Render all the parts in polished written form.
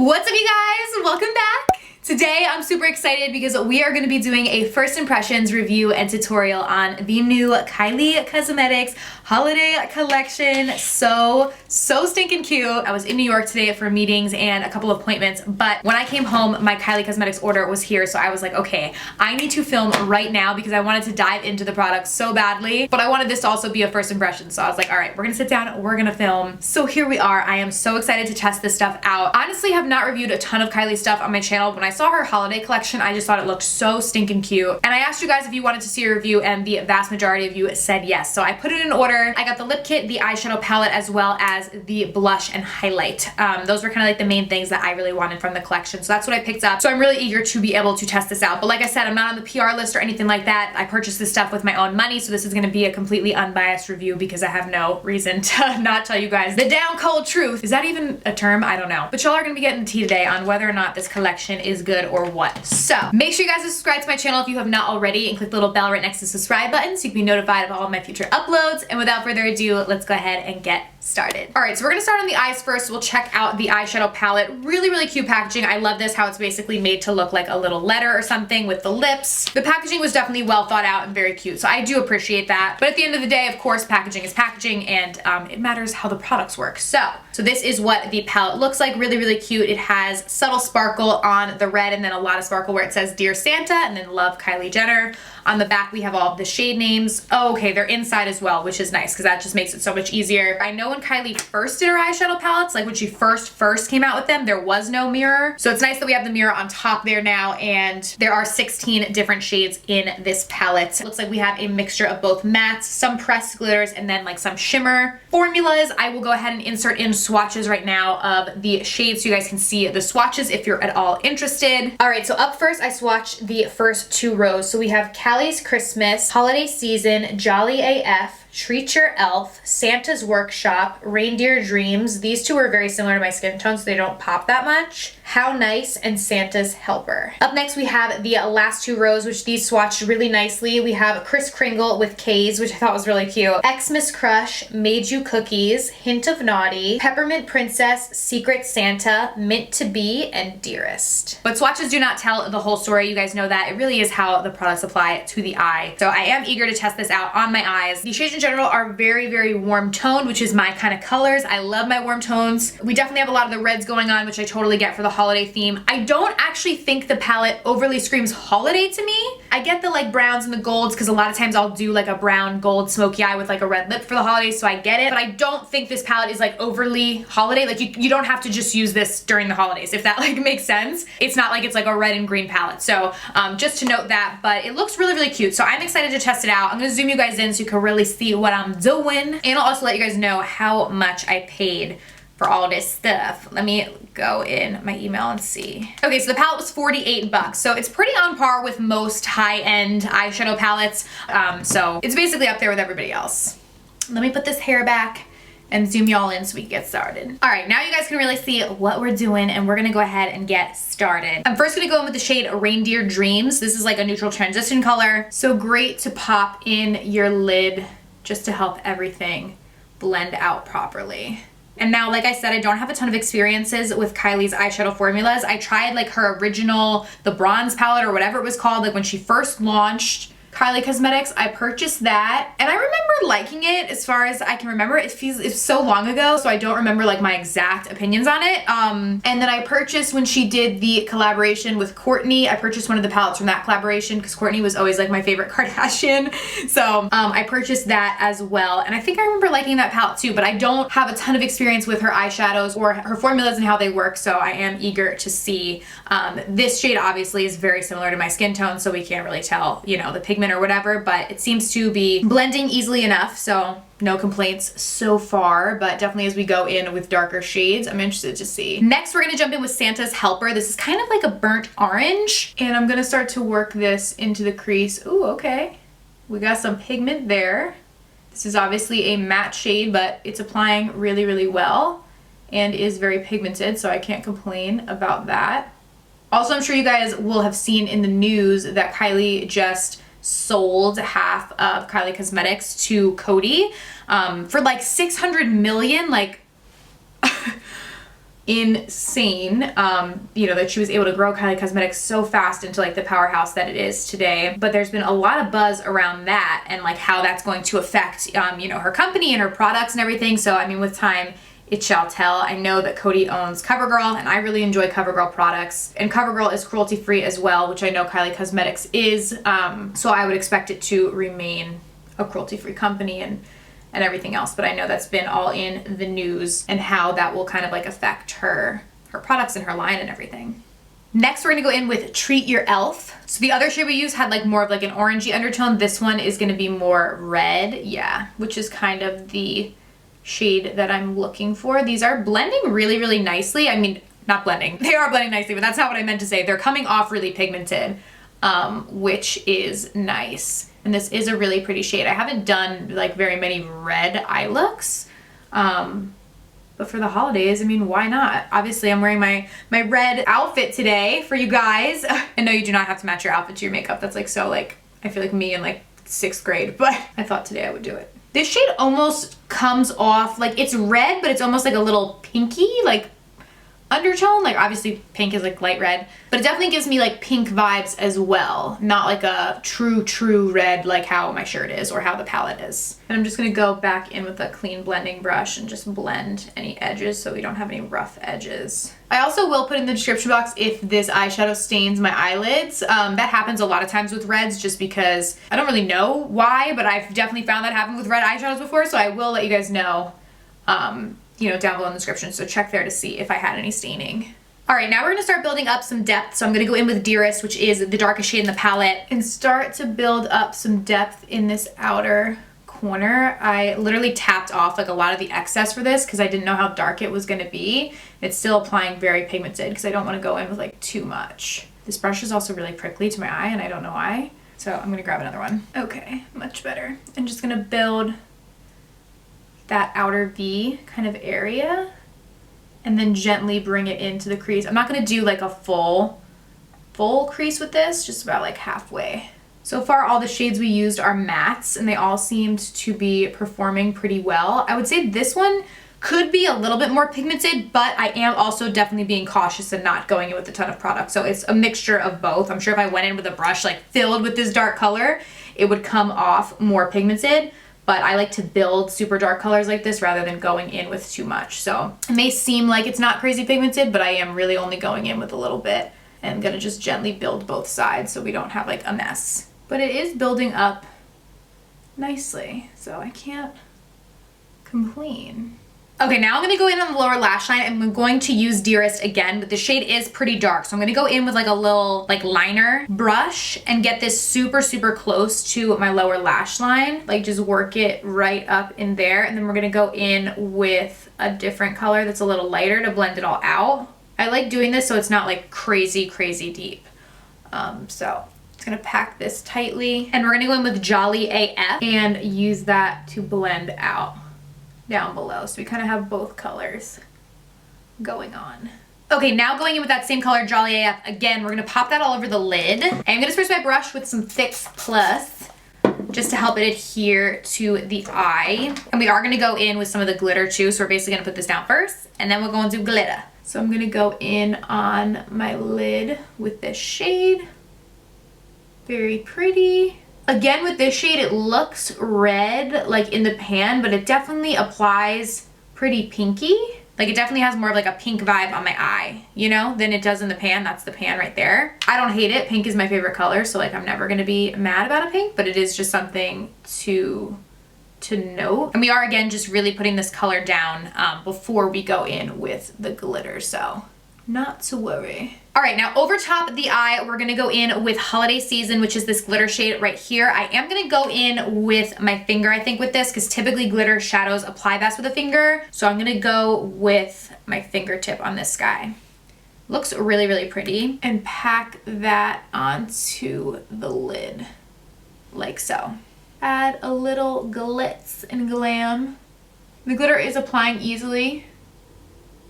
What's up, you guys? Welcome back. Today I'm super excited because we are going to be doing a first impressions review and tutorial on the new Kylie Cosmetics holiday collection. So stinking cute. I was in New York today for meetings and a couple of appointments, but when I came home, my Kylie Cosmetics order was here. So I was like, okay, I need to film right now because I wanted to dive into the product so badly, but I wanted this to also be a first impression. So I was like, all right, we're gonna sit down, we're gonna film. So here we are. I am so excited to test this stuff out. Honestly, have not reviewed a ton of Kylie stuff on my channel. When I saw her holiday collection, I just thought it looked so stinking cute. And I asked you guys if you wanted to see a review, and the vast majority of you said yes. So I put it in order. I got the lip kit, the eyeshadow palette, as well as the blush and highlight. Those were kind of like the main things that I really wanted from the collection. So that's what I picked up. So I'm really eager to be able to test this out. But like I said, I'm not on the PR list or anything like that. I purchased this stuff with my own money. So this is going to be a completely unbiased review because I have no reason to not tell you guys the down cold truth. Is that even a term? I don't know. But y'all are going to be getting the tea today on whether or not this collection is good or what. So make sure you guys subscribe to my channel if you have not already, and click the little bell right next to the subscribe button so you can be notified of all of my future uploads. And without further ado, let's go ahead and get started. All right, so we're gonna start on the eyes first. We'll check out the eyeshadow palette. Really cute packaging. I love this, how it's basically made to look like a little letter or something with the lips. The packaging was definitely well thought out and very cute, so I do appreciate that. But at the end of the day, of course, packaging is packaging, and it matters how the products work. So this is what the palette looks like. Really cute. It has subtle sparkle on the red and then a lot of sparkle where it says Dear Santa and then Love Kylie Jenner. On the back, we have all of the shade names. Oh, okay, they're inside as well, which is nice because that just makes it so much easier. I know when Kylie first did her eyeshadow palettes, like when she first came out with them, there was no mirror. So it's nice that we have the mirror on top there now, and there are 16 different shades in this palette. It looks like we have a mixture of both mattes, some pressed glitters, and then like some shimmer formulas. I will go ahead and insert in swatches right now of the shades so you guys can see the swatches if you're at all interested. All right, so up first, I swatched the first two rows. So we have Kylie's Christmas, Holiday Season, Jolly AF, Treat Your Elf, Santa's Workshop, Reindeer Dreams. These two are very similar to my skin tone, so they don't pop that much. How Nice, and Santa's Helper. Up next, we have the last two rows, which these swatched really nicely. We have Kris Kringle with K's, which I thought was really cute. Xmas Crush, Made You Cookies, Hint of Naughty, Peppermint Princess, Secret Santa, Mint to Be, and Dearest. But swatches do not tell the whole story. You guys know that. It really is how the products apply to the eye. So I am eager to test this out on my eyes. The shades in general are very warm toned, which is my kind of colors. I love my warm tones. We definitely have a lot of the reds going on, which I totally get for the holiday theme. I don't actually think the palette overly screams holiday to me. I get the like browns and the golds because a lot of times I'll do like a brown gold smoky eye with like a red lip for the holidays, so I get it. But I don't think this palette is like overly holiday. Like you don't have to just use this during the holidays, if that like makes sense. It's not like it's like a red and green palette. So just to note that, but it looks really cute. So I'm excited to test it out. I'm gonna zoom you guys in so you can really see what I'm doing. And I'll also let you guys know how much I paid for all this stuff. Let me go in my email and see. Okay, so the palette was 48 bucks. So it's pretty on par with most high-end eyeshadow palettes. So it's basically up there with everybody else. Let me put this hair back and zoom y'all in so we can get started. All right, now you guys can really see what we're doing, and we're gonna go ahead and get started. I'm first gonna go in with the shade Reindeer Dreams. This is like a neutral transition color. So great to pop in your lid just to help everything blend out properly. And now, like I said, I don't have a ton of experiences with Kylie's eyeshadow formulas. I tried like her original, the bronze palette or whatever it was called, like when she first launched Kylie Cosmetics. I purchased that and I remember liking it as far as I can remember. It's so long ago, so I don't remember like my exact opinions on it. And then I purchased, when she did the collaboration with Kourtney, I purchased one of the palettes from that collaboration because Kourtney was always like my favorite Kardashian. So I purchased that as well. And I think I remember liking that palette too, but I don't have a ton of experience with her eyeshadows or her formulas and how they work. So I am eager to see. This shade obviously is very similar to my skin tone, so we can't really tell, you know, the pigment or whatever, but it seems to be blending easily enough, so no complaints so far. But definitely as we go in with darker shades, I'm interested to see. Next, we're gonna jump in with Santa's Helper. This is kind of like a burnt orange, and I'm gonna start to work this into the crease. Ooh, okay. We got some pigment there. This is obviously a matte shade, but it's applying really well and is very pigmented, so I can't complain about that. Also, I'm sure you guys will have seen in the news that Kylie just sold half of Kylie Cosmetics to Coty for like 600 million. Like insane, you know, that she was able to grow Kylie Cosmetics so fast into like the powerhouse that it is today. But there's been a lot of buzz around that and like how that's going to affect, you know, her company and her products and everything. So, I mean, with time, it shall tell. I know that Cody owns CoverGirl, and I really enjoy CoverGirl products. And CoverGirl is cruelty-free as well, which I know Kylie Cosmetics is. So I would expect it to remain a cruelty-free company and everything else. But I know that's been all in the news and how that will kind of like affect her products and her line and everything. Next, we're gonna go in with Treat Your Elf. So the other shade we used had like more of like an orangey undertone. This one is gonna be more red, yeah, which is kind of the shade that I'm looking for. These are blending really, really nicely. I mean, not blending. They are blending nicely, but that's not what I meant to say. They're coming off really pigmented, which is nice. And this is a really pretty shade. I haven't done like very many red eye looks, but for the holidays, I mean, why not? Obviously, I'm wearing my red outfit today for you guys. I know you do not have to match your outfit to your makeup. That's like so like, I feel like me in like 6th grade, but I thought today I would do it. This shade almost comes off like it's red, but it's almost like a little pinky, like undertone. Like obviously pink is like light red, but it definitely gives me like pink vibes as well. Not like a true red like how my shirt is or how the palette is. And I'm just gonna go back in with a clean blending brush and just blend any edges so we don't have any rough edges. I also will put in the description box if this eyeshadow stains my eyelids. That happens a lot of times with reds just because I don't really know why, but I've definitely found that happen with red eyeshadows before, so I will let you guys know you know, down below in the description, so check there to see if I had any staining. All right, now we're gonna start building up some depth. So I'm gonna go in with Dearest, which is the darkest shade in the palette, and start to build up some depth in this outer corner. I literally tapped off like a lot of the excess for this because I didn't know how dark it was gonna be. It's still applying very pigmented because I don't wanna go in with like too much. This brush is also really prickly to my eye and I don't know why. So I'm gonna grab another one. Okay, much better. I'm just gonna build that outer V kind of area and then gently bring it into the crease. I'm not gonna do like a full crease with this, just about like halfway. So far all the shades we used are mattes and they all seemed to be performing pretty well. I would say this one could be a little bit more pigmented, but I am also definitely being cautious and not going in with a ton of product. So it's a mixture of both. I'm sure if I went in with a brush like filled with this dark color, it would come off more pigmented. But I like to build super dark colors like this rather than going in with too much. So it may seem like it's not crazy pigmented, but I am really only going in with a little bit. And I'm gonna just gently build both sides so we don't have like a mess. But it is building up nicely, so I can't complain. Okay, now I'm gonna go in on the lower lash line and I'm going to use Dearest again, but the shade is pretty dark. So I'm gonna go in with like a little like liner brush and get this super close to my lower lash line. Like just work it right up in there. And then we're gonna go in with a different color that's a little lighter to blend it all out. I like doing this so it's not like crazy deep. So it's gonna pack this tightly. And we're gonna go in with Jolly AF and use that to blend out down below. So we kind of have both colors going on. Okay, now going in with that same color, Jolly AF, again, we're gonna pop that all over the lid. And I'm gonna spruce my brush with some Fix Plus just to help it adhere to the eye. And we are gonna go in with some of the glitter too. So we're basically gonna put this down first and then we're going to do glitter. So I'm gonna go in on my lid with this shade. Very pretty. Again, with this shade, it looks red like in the pan, but it definitely applies pretty pinky. Like it definitely has more of like a pink vibe on my eye, you know, than it does in the pan. That's the pan right there. I don't hate it. Pink is my favorite color, so like I'm never gonna be mad about a pink, but it is just something to note. And we are again just really putting this color down before we go in with the glitter, so not to worry. All right, now over top of the eye, we're gonna go in with Holiday Season, which is this glitter shade right here. I am gonna go in with my finger, I think, with this, because typically glitter shadows apply best with a finger. So I'm gonna go with my fingertip on this guy. Looks really pretty. And pack that onto the lid, like so. Add a little glitz and glam. The glitter is applying easily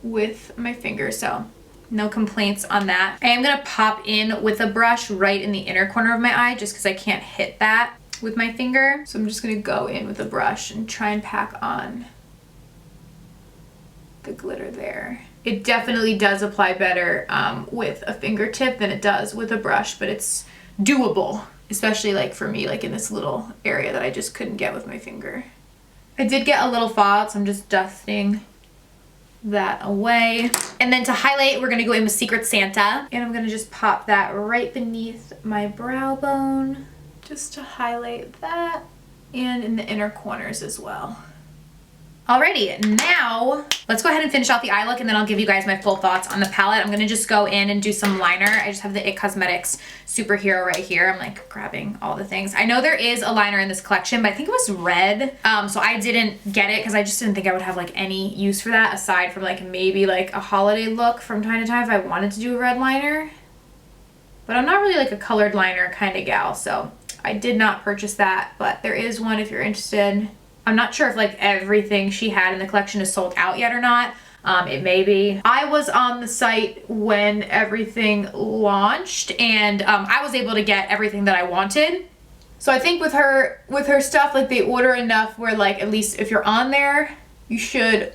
with my finger, so no complaints on that. I am gonna pop in with a brush right in the inner corner of my eye just because I can't hit that with my finger. So I'm just gonna go in with a brush and try and pack on the glitter there. It definitely does apply better with a fingertip than it does with a brush, but it's doable, especially like for me, like in this little area that I just couldn't get with my finger. I did get a little fallout, so I'm just dusting that away. And then to highlight, we're gonna go in with Secret Santa, and I'm gonna just pop that right beneath my brow bone just to highlight that, and in the inner corners as well. Alrighty, now let's go ahead and finish out the eye look, and then I'll give you guys my full thoughts on the palette. I'm gonna just go in and do some liner. I just have the It Cosmetics Superhero right here. I'm like grabbing all the things. I know there is a liner in this collection, but I think it was red. So I didn't get it because I just didn't think I would have like any use for that aside from like maybe like a holiday look from time to time if I wanted to do a red liner. But I'm not really like a colored liner kind of gal, so I did not purchase that, but there is one if you're interested. I'm not sure if like everything she had in the collection is sold out yet or not. It may be. I was on the site when everything launched, and I was able to get everything that I wanted. So I think with her stuff, like they order enough where like at least if you're on there, you should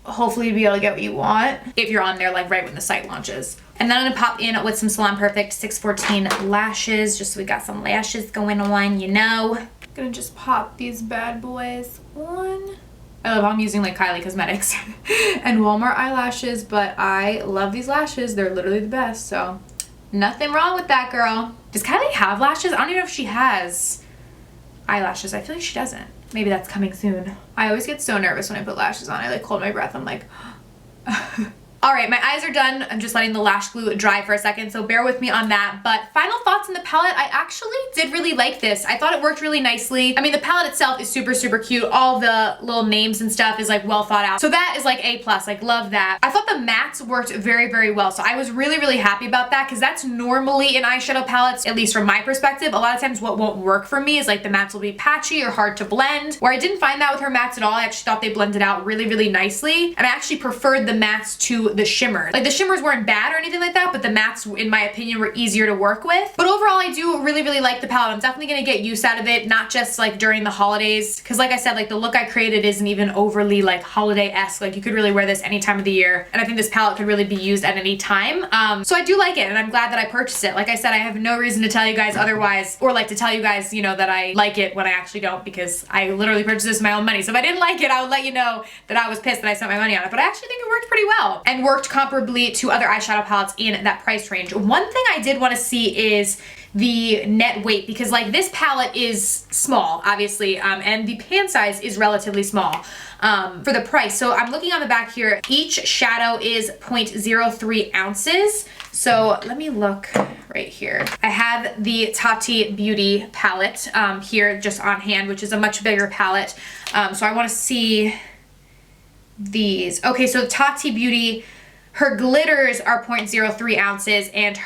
hopefully be able to get what you want if you're on there like right when the site launches. And then I'm gonna pop in with some Salon Perfect 614 lashes, just so we got some lashes going on, you know. Gonna just pop these bad boys on. I love how I'm using like Kylie Cosmetics and Walmart eyelashes, but I love these lashes. They're literally the best, so nothing wrong with that, girl. Does Kylie have lashes? I don't even know if she has eyelashes. I feel like she doesn't. Maybe that's coming soon. I always get so nervous when I put lashes on. I like hold my breath. I'm like, all right, my eyes are done. I'm just letting the lash glue dry for a second, so bear with me on that. But final thoughts on the palette, I actually did really like this. I thought it worked really nicely. I mean, the palette itself is super, super cute. All the little names and stuff is like well thought out. So that is like A+, like love that. I thought the mattes worked very, very well. So I was really, really happy about that because that's normally in eyeshadow palettes, at least from my perspective, a lot of times what won't work for me is like the mattes will be patchy or hard to blend, where I didn't find that with her mattes at all. I actually thought they blended out really, really nicely. And I actually preferred the mattes to the shimmers. Like the shimmers weren't bad or anything like that, but the mattes, in my opinion, were easier to work with. But overall, I do really, really like the palette. I'm definitely gonna get use out of it, not just like during the holidays. Cause like I said, like the look I created isn't even overly like holiday-esque. Like you could really wear this any time of the year. And I think this palette could really be used at any time. So I do like it, and I'm glad that I purchased it. Like I said, I have no reason to tell you guys otherwise, or like to tell you guys, you know, that I like it when I actually don't, because I literally purchased this with my own money. So if I didn't like it, I would let you know that I was pissed that I spent my money on it. But I actually think it worked pretty well and worked comparably to other eyeshadow palettes in that price range. One thing I did want to see is the net weight, because like this palette is small, obviously, and the pan size is relatively small for the price. So I'm looking on the back here. Each shadow is 0.03 ounces. So let me look right here. I have the Tati Beauty palette here just on hand, which is a much bigger palette. So I want to see these. Okay, so Tati Beauty, her glitters are 0.03 ounces, and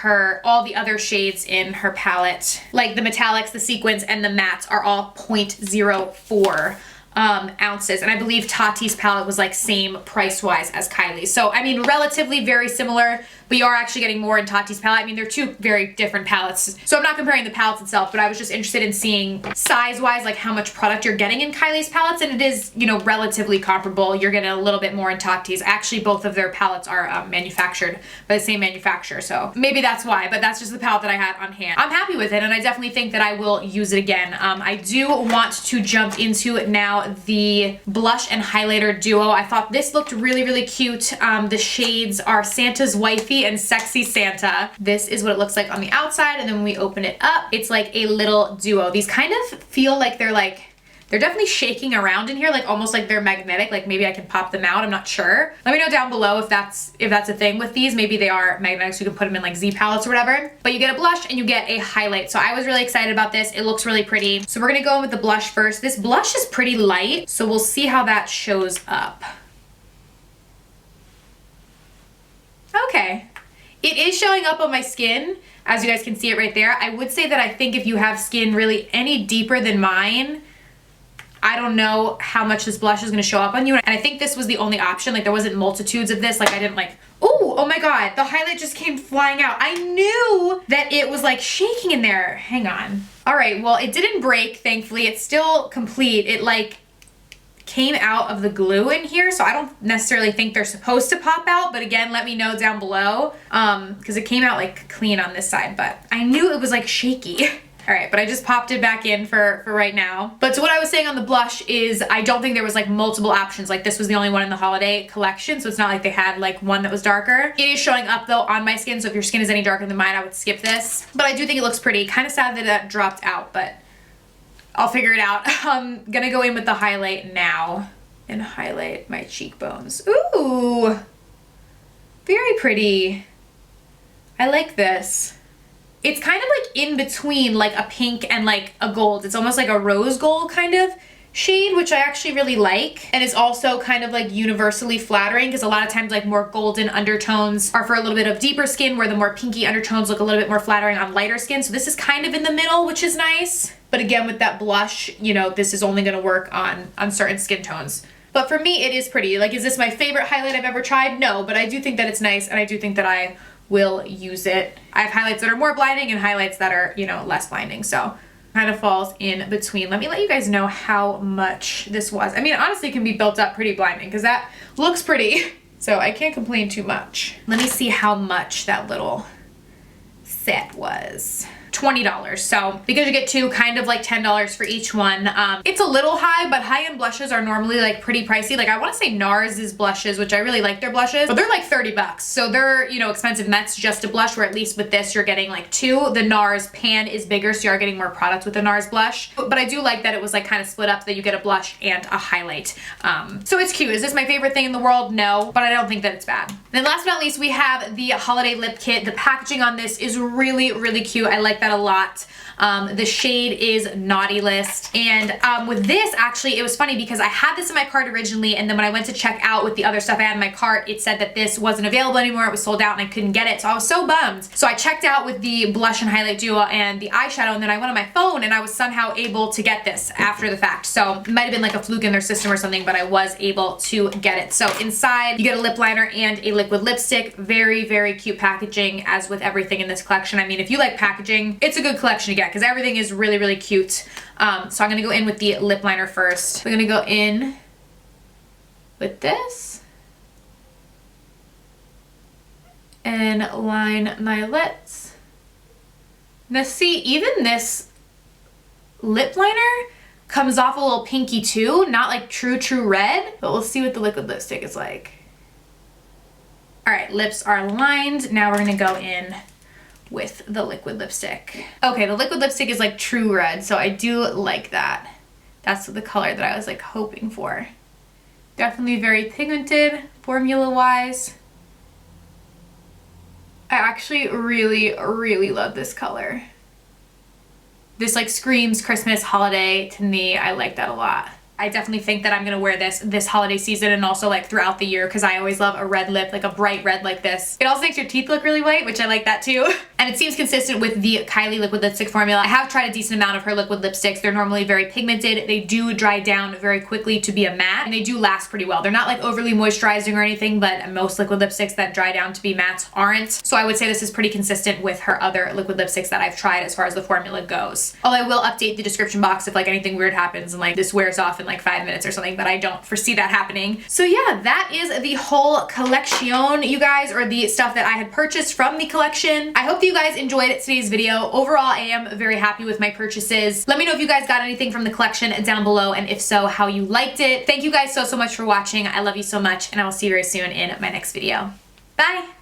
all the other shades in her palette, like the metallics, the sequins, and the mattes, are all 0.04 ounces. And I believe Tati's palette was like same price-wise as Kylie's. So, I mean, relatively very similar, but you are actually getting more in Tati's palette. I mean, they're two very different palettes. So I'm not comparing the palettes itself, but I was just interested in seeing size-wise, like how much product you're getting in Kylie's palettes, and it is, you know, relatively comparable. You're getting a little bit more in Tati's. Actually, both of their palettes are manufactured by the same manufacturer, so maybe that's why, but that's just the palette that I had on hand. I'm happy with it, and I definitely think that I will use it again. I do want to jump into now the blush and highlighter duo. I thought this looked really, really cute. The shades are Santa's Wifey and Sexy Santa. This is what it looks like on the outside, and then when we open it up, it's like a little duo. These kind of feel like they're definitely shaking around in here, like almost like they're magnetic. Like maybe I can pop them out, I'm not sure. Let me know down below if that's a thing with these. Maybe they are magnetic, so you can put them in like Z palettes or whatever. But you get a blush and you get a highlight. So I was really excited about this. It looks really pretty. So we're gonna go in with the blush first. This blush is pretty light, so we'll see how that shows up. Okay. It is showing up on my skin, as you guys can see it right there. I would say that I think if you have skin really any deeper than mine, I don't know how much this blush is gonna show up on you. And I think this was the only option. Like there wasn't multitudes of this. Like I didn't like, oh my God, the highlight just came flying out. I knew that it was like shaking in there. Hang on. All right, well, it didn't break, thankfully. It's still complete. It like came out of the glue in here, so I don't necessarily think they're supposed to pop out, but again, let me know down below, because it came out like clean on this side, but I knew it was like shaky. All right, but I just popped it back in for right now. But so what I was saying on the blush is I don't think there was like multiple options. Like this was the only one in the holiday collection, so it's not like they had like one that was darker. It is showing up though on my skin, so if your skin is any darker than mine, I would skip this. But I do think it looks pretty. Kind of sad that that dropped out, but I'll figure it out. I'm gonna go in with the highlight now and highlight my cheekbones. Ooh, very pretty. I like this. It's kind of like in between like a pink and like a gold. It's almost like a rose gold kind of shade, which I actually really like. And it's also kind of like universally flattering because a lot of times like more golden undertones are for a little bit of deeper skin, where the more pinky undertones look a little bit more flattering on lighter skin. So this is kind of in the middle, which is nice. But again, with that blush, you know, this is only gonna work on certain skin tones. But for me, it is pretty. Like, is this my favorite highlight I've ever tried? No, but I do think that it's nice, and I do think that I will use it. I have highlights that are more blinding and highlights that are, you know, less blinding. So kind of falls in between. Let me let you guys know how much this was. I mean, honestly, it can be built up pretty blinding because that looks pretty. So I can't complain too much. Let me see how much that little set was. $20. So because you get two, kind of like $10 for each one. It's a little high, but high-end blushes are normally like pretty pricey. Like I want to say NARS's blushes, which I really like their blushes, but they're like 30 bucks. So they're, you know, expensive, and that's just a blush, where at least with this you're getting like two. The NARS pan is bigger, so you are getting more product with the NARS blush. But I do like that it was like kind of split up, so that you get a blush and a highlight. So it's cute. Is this my favorite thing in the world? No, but I don't think that it's bad. Then last but not least, we have the holiday lip kit. The packaging on this is really, really cute. I like that a lot. The shade is Naughty List, and with this, actually, it was funny because I had this in my cart originally, and then when I went to check out with the other stuff I had in my cart, it said that this wasn't available anymore. It was sold out and I couldn't get it, so I was so bummed. So I checked out with the blush and highlight duo and the eyeshadow, and then I went on my phone and I was somehow able to get this after the fact. So it might have been like a fluke in their system or something, but I was able to get it. So inside, you get a lip liner and a liquid lipstick. Very, very cute packaging, as with everything in this collection. I mean, if you like packaging, it's a good collection to get because everything is really, really cute. So I'm gonna go in with the lip liner first. We're gonna go in with this and line my lips. Now see, even this lip liner comes off a little pinky too, not like true red, but we'll see what the liquid lipstick is like. All right, lips are lined. Now we're gonna go in with the liquid lipstick. Okay, the liquid lipstick is like true red, so I do like that. That's the color that I was like hoping for. Definitely very pigmented, formula-wise. I actually really, really love this color. This like screams Christmas, holiday to me. I like that a lot. I definitely think that I'm gonna wear this holiday season and also like throughout the year, because I always love a red lip, like a bright red like this. It also makes your teeth look really white, which I like that too. And it seems consistent with the Kylie liquid lipstick formula. I have tried a decent amount of her liquid lipsticks. They're normally very pigmented. They do dry down very quickly to be a matte, and they do last pretty well. They're not like overly moisturizing or anything, but most liquid lipsticks that dry down to be mattes aren't. So I would say this is pretty consistent with her other liquid lipsticks that I've tried as far as the formula goes. Although I will update the description box if like anything weird happens and like this wears off in like 5 minutes or something, but I don't foresee that happening. So yeah, that is the whole collection, you guys, or the stuff that I had purchased from the collection. I hope that you guys enjoyed today's video. Overall, I am very happy with my purchases. Let me know if you guys got anything from the collection down below, and if so, how you liked it. Thank you guys so much for watching. I love you so much, and I will see you very soon in my next video. Bye!